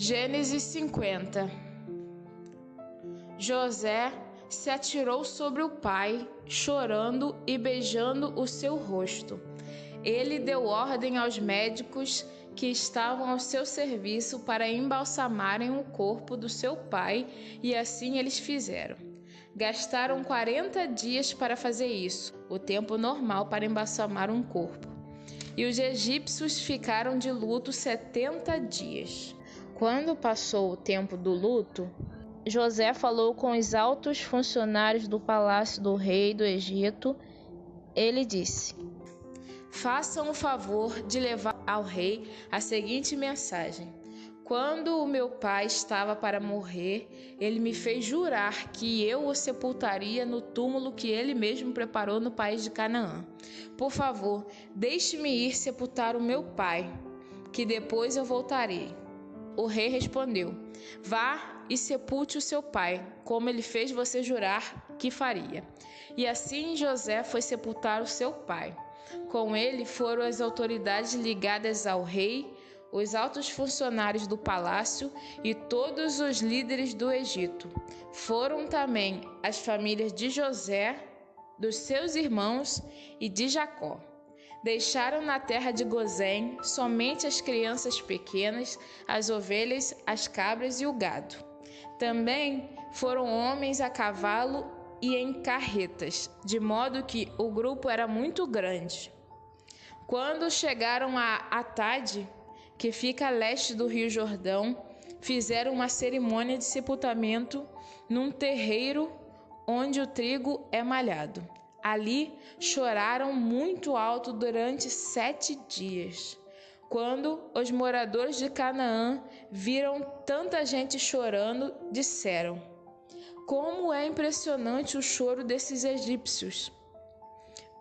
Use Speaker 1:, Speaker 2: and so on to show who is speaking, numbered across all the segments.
Speaker 1: Gênesis 50. José se atirou sobre o pai, chorando e beijando o seu rosto. Ele deu ordem aos médicos que estavam ao seu serviço para embalsamarem o corpo do seu pai, e assim eles fizeram. Gastaram 40 dias para fazer isso, o tempo normal para embalsamar um corpo. E os egípcios ficaram de luto 70 dias. Quando passou o tempo do luto, José falou com os altos funcionários do palácio do rei do Egito. Ele disse: façam o favor de levar ao rei a seguinte mensagem: quando o meu pai estava para morrer, ele me fez jurar que eu o sepultaria no túmulo que ele mesmo preparou no país de Canaã. Por favor, deixe-me ir sepultar o meu pai, que depois eu voltarei. O rei respondeu: vá e sepulte o seu pai, como ele fez você jurar que faria. E assim José foi sepultar o seu pai. Com ele foram as autoridades ligadas ao rei, os altos funcionários do palácio e todos os líderes do Egito. Foram também as famílias de José, dos seus irmãos e de Jacó. Deixaram na terra de Gozém somente as crianças pequenas, as ovelhas, as cabras e o gado. Também foram homens a cavalo e em carretas, de modo que o grupo era muito grande. Quando chegaram a Atade, que fica a leste do rio Jordão, fizeram uma cerimônia de sepultamento num terreiro onde o trigo é malhado. Ali choraram muito alto durante 7 dias. Quando os moradores de Canaã viram tanta gente chorando, disseram: como é impressionante o choro desses egípcios!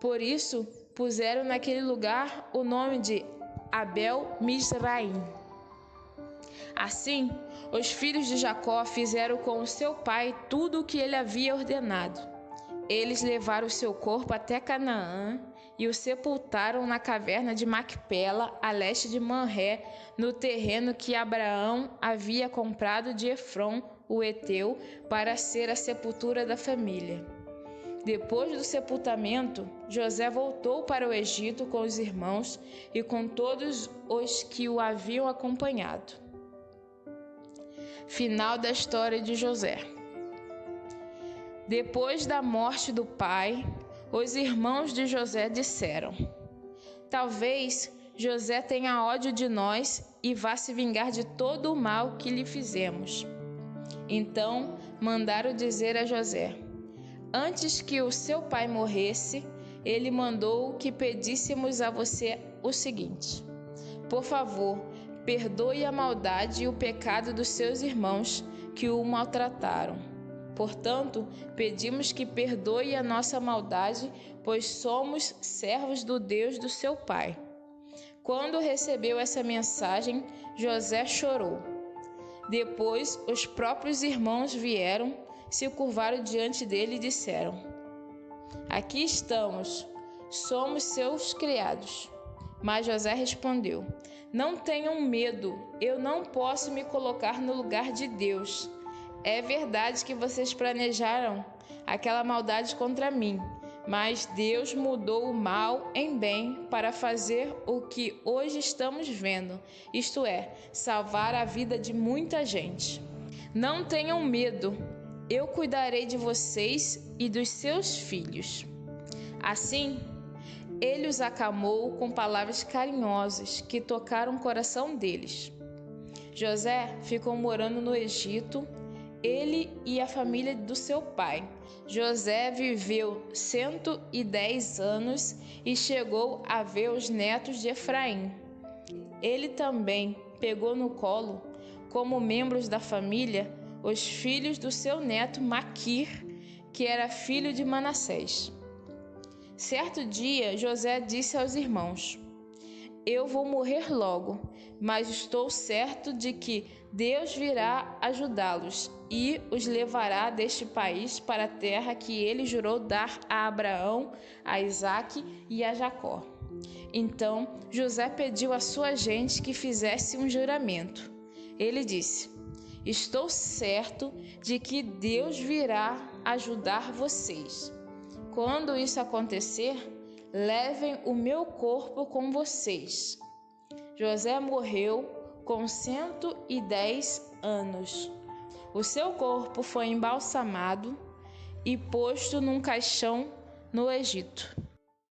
Speaker 1: Por isso, puseram naquele lugar o nome de Abel Mizraim. Assim, os filhos de Jacó fizeram com o seu pai tudo o que ele havia ordenado. Eles levaram o seu corpo até Canaã e o sepultaram na caverna de Macpela, a leste de Manré, no terreno que Abraão havia comprado de Efrom, o heteu, para ser a sepultura da família. Depois do sepultamento, José voltou para o Egito com os irmãos e com todos os que o haviam acompanhado. Final da história de José. Depois da morte do pai, os irmãos de José disseram: talvez José tenha ódio de nós e vá se vingar de todo o mal que lhe fizemos. Então mandaram dizer a José: antes que o seu pai morresse, ele mandou que pedíssemos a você o seguinte: por favor, perdoe a maldade e o pecado dos seus irmãos que o maltrataram. Portanto, pedimos que perdoe a nossa maldade, pois somos servos do Deus do seu pai. Quando recebeu essa mensagem, José chorou. Depois, os próprios irmãos vieram, se curvaram diante dele e disseram: aqui estamos, somos seus criados. Mas José respondeu: não tenham medo, eu não posso me colocar no lugar de Deus. É verdade que vocês planejaram aquela maldade contra mim, mas Deus mudou o mal em bem para fazer o que hoje estamos vendo, isto é, salvar a vida de muita gente. Não tenham medo, eu cuidarei de vocês e dos seus filhos. Assim, ele os acalmou com palavras carinhosas que tocaram o coração deles. José ficou morando no Egito, ele e a família do seu pai. José viveu 110 anos e chegou a ver os netos de Efraim. Ele também pegou no colo, como membros da família, os filhos do seu neto Maquir, que era filho de Manassés. Certo dia, José disse aos irmãos: eu vou morrer logo, mas estou certo de que Deus virá ajudá-los e os levará deste país para a terra que ele jurou dar a Abraão, a Isaque e a Jacó. Então José pediu à sua gente que fizesse um juramento. Ele disse: estou certo de que Deus virá ajudar vocês. Quando isso acontecer, levem o meu corpo com vocês. José morreu com 110 anos. O seu corpo foi embalsamado e posto num caixão no Egito.